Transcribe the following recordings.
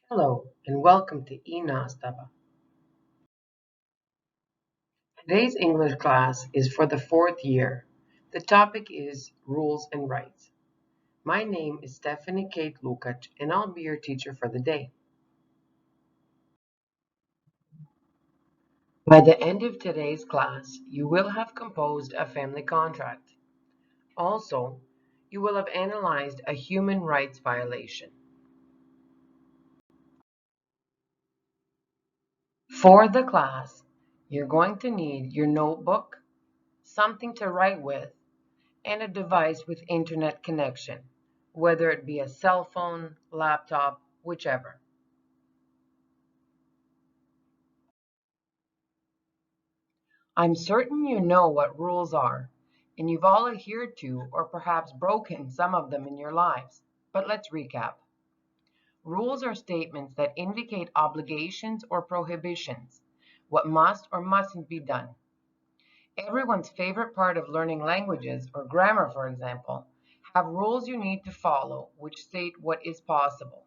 Hello and welcome to i-nastava. Today's English class is for the fourth year. The topic is Rules and Rights. My name is Stephanie Kate Lukač and I'll be your teacher for the day. By the end of today's class, you will have composed a family contract. Also, you will have analyzed a human rights violation. For the class, you're going to need your notebook, something to write with, and a device with internet connection, whether it be a cell phone, laptop, whichever. I'm certain you know what rules are, and you've all adhered to or perhaps broken some of them in your lives. But let's recap. Rules are statements that indicate obligations or prohibitions, what must or mustn't be done. Everyone's favorite part of learning languages, or grammar for example, have rules you need to follow which state what is possible.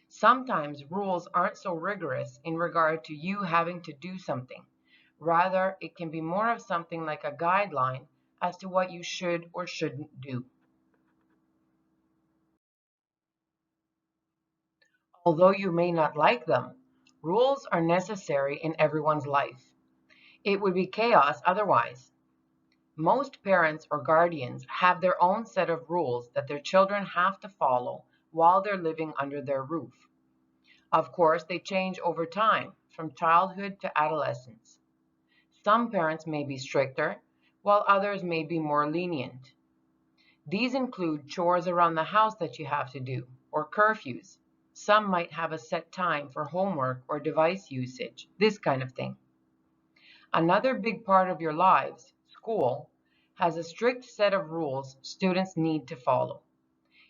Sometimes rules aren't so rigorous in regard to you having to do something. Rather, it can be more of something like a guideline as to what you should or shouldn't do. Although you may not like them, rules are necessary in everyone's life. It would be chaos otherwise. Most parents or guardians have their own set of rules that their children have to follow while they're living under their roof. Of course, they change over time, from childhood to adolescence. Some parents may be stricter, while others may be more lenient. These include chores around the house that you have to do, or curfews. Some might have a set time for homework or device usage, this kind of thing. Another big part of your lives, school, has a strict set of rules students need to follow.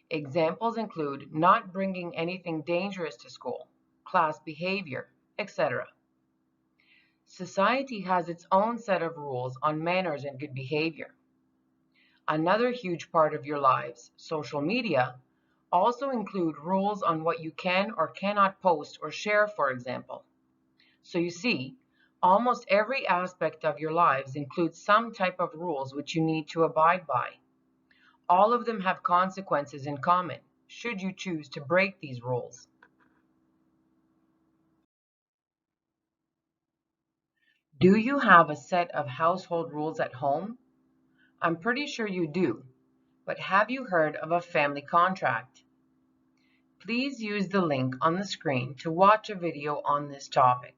Examples include not bringing anything dangerous to school, class behavior, etc. Society has its own set of rules on manners and good behavior. Another huge part of your lives, social media, also include rules on what you can or cannot post or share, for example. So you see, almost every aspect of your lives includes some type of rules which you need to abide by. All of them have consequences in common, should you choose to break these rules. Do you have a set of household rules at home? I'm pretty sure you do, but have you heard of a family contract? Please use the link on the screen to watch a video on this topic.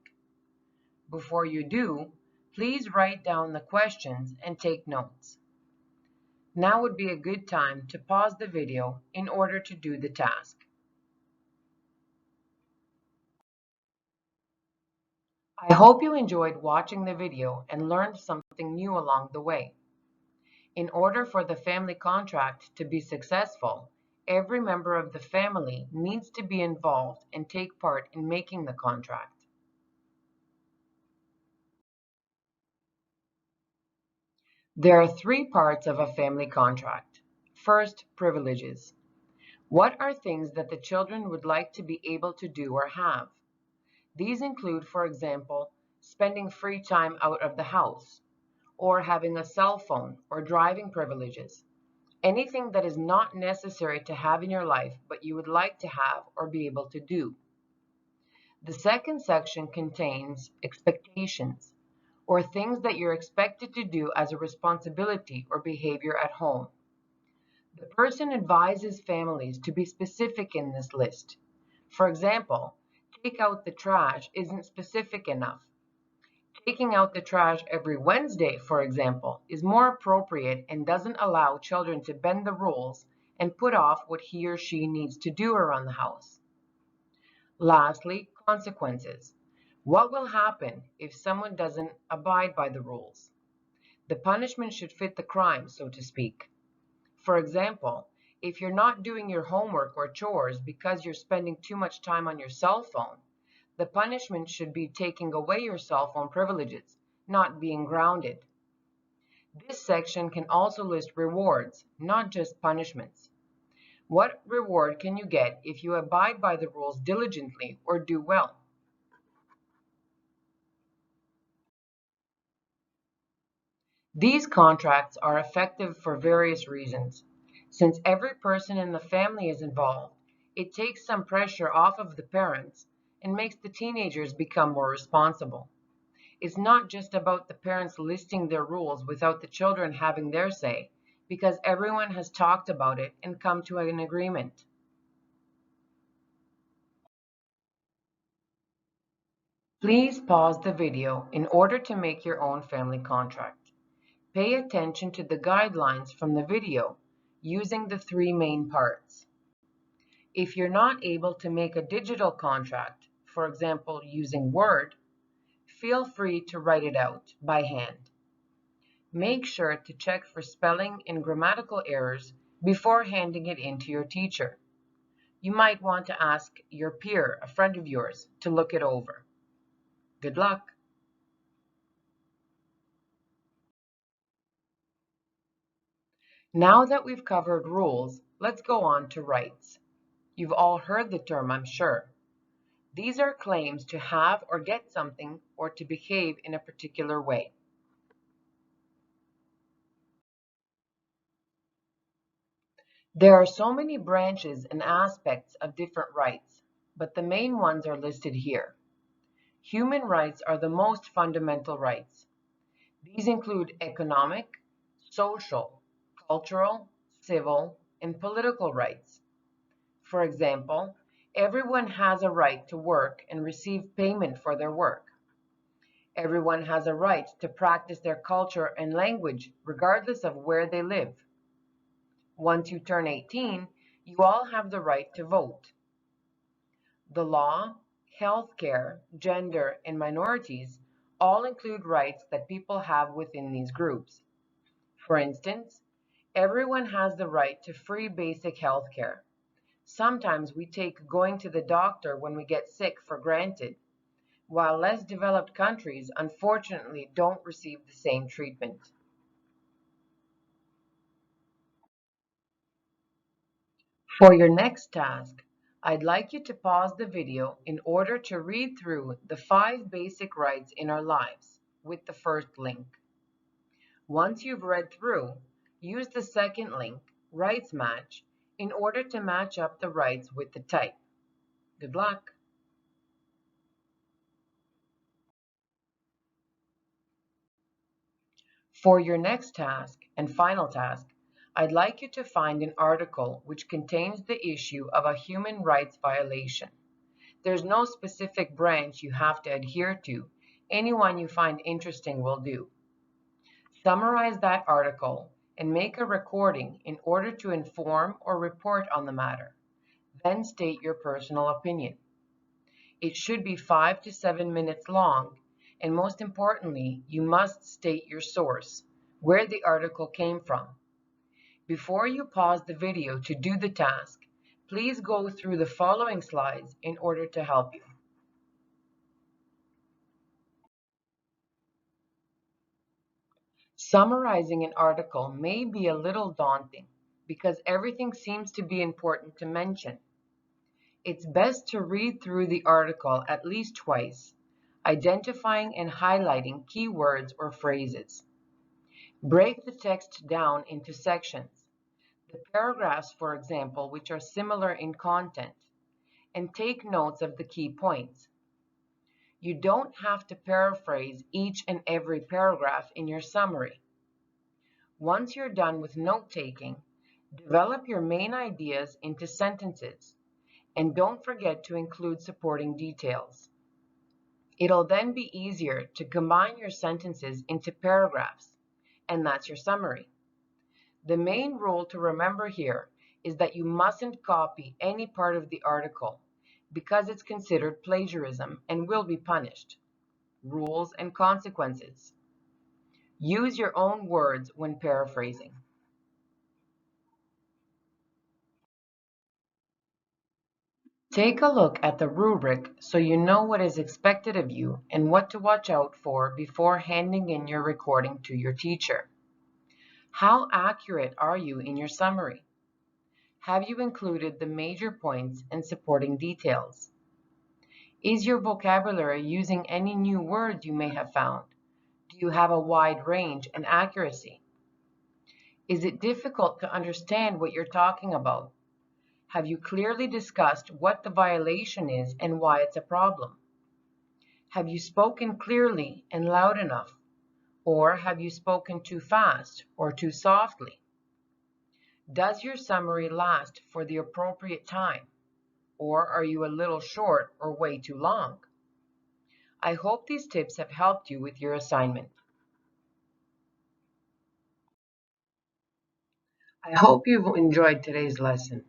Before you do, please write down the questions and take notes. Now would be a good time to pause the video in order to do the task. I hope you enjoyed watching the video and learned something new along the way. In order for the family contract to be successful, every member of the family needs to be involved and take part in making the contract. There are three parts of a family contract. First, privileges. What are things that the children would like to be able to do or have? These include, for example, spending free time out of the house, or having a cell phone or driving privileges. Anything that is not necessary to have in your life, but you would like to have or be able to do. The second section contains expectations, or things that you're expected to do as a responsibility or behavior at home. The person advises families to be specific in this list. For example, take out the trash isn't specific enough. Taking out the trash every Wednesday, for example, is more appropriate and doesn't allow children to bend the rules and put off what he or she needs to do around the house. Lastly, consequences. What will happen if someone doesn't abide by the rules? The punishment should fit the crime, so to speak. For example, if you're not doing your homework or chores because you're spending too much time on your cell phone, the punishment should be taking away your cell phone privileges, not being grounded. This section can also list rewards, not just punishments. What reward can you get if you abide by the rules diligently or do well? These contracts are effective for various reasons. Since every person in the family is involved, it takes some pressure off of the parents and makes the teenagers become more responsible. It's not just about the parents listing their rules without the children having their say, because everyone has talked about it and come to an agreement. Please pause the video in order to make your own family contract. Pay attention to the guidelines from the video using the three main parts. If you're not able to make a digital contract, for example using Word, feel free to write it out by hand. Make sure to check for spelling and grammatical errors before handing it in to your teacher. You might want to ask your peer, a friend of yours, to look it over. Good luck! Now that we've covered rules, let's go on to rights. You've all heard the term, I'm sure. These are claims to have or get something or to behave in a particular way. There are so many branches and aspects of different rights, but the main ones are listed here. Human rights are the most fundamental rights. These include economic, social, cultural, civil, and political rights. For example, everyone has a right to work and receive payment for their work. Everyone has a right to practice their culture and language regardless of where they live. Once you turn 18, you all have the right to vote. The law, healthcare, gender, and minorities all include rights that people have within these groups. For instance, everyone has the right to free basic healthcare. Sometimes we take going to the doctor when we get sick for granted, while less developed countries unfortunately don't receive the same treatment. For your next task, I'd like you to pause the video in order to read through the 5 basic rights in our lives with the first link. Once you've read through, use the second link, Rights Match, in order to match up the rights with the type. Good luck! For your next task and final task, I'd like you to find an article which contains the issue of a human rights violation. There's no specific branch you have to adhere to. Anyone you find interesting will do. Summarize that article and make a recording in order to inform or report on the matter. Then state your personal opinion. It should be 5 to 7 minutes long, and most importantly, you must state your source, where the article came from. Before you pause the video to do the task, please go through the following slides in order to help you. Summarizing an article may be a little daunting because everything seems to be important to mention. It's best to read through the article at least twice, identifying and highlighting key words or phrases. Break the text down into sections, the paragraphs, for example, which are similar in content, and take notes of the key points. You don't have to paraphrase each and every paragraph in your summary. Once you're done with note-taking, develop your main ideas into sentences, and don't forget to include supporting details. It'll then be easier to combine your sentences into paragraphs, and that's your summary. The main rule to remember here is that you mustn't copy any part of the article because it's considered plagiarism and will be punished. Rules and consequences. Use your own words when paraphrasing. Take a look at the rubric so you know what is expected of you and what to watch out for before handing in your recording to your teacher. How accurate are you in your summary? Have you included the major points and supporting details? Is your vocabulary using any new words you may have found? Do you have a wide range and accuracy? Is it difficult to understand what you're talking about? Have you clearly discussed what the violation is and why it's a problem? Have you spoken clearly and loud enough? Or have you spoken too fast or too softly? Does your summary last for the appropriate time? Or are you a little short or way too long? I hope these tips have helped you with your assignment. I hope you've enjoyed today's lesson.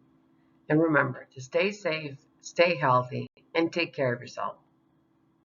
And remember to stay safe, stay healthy, and take care of yourself.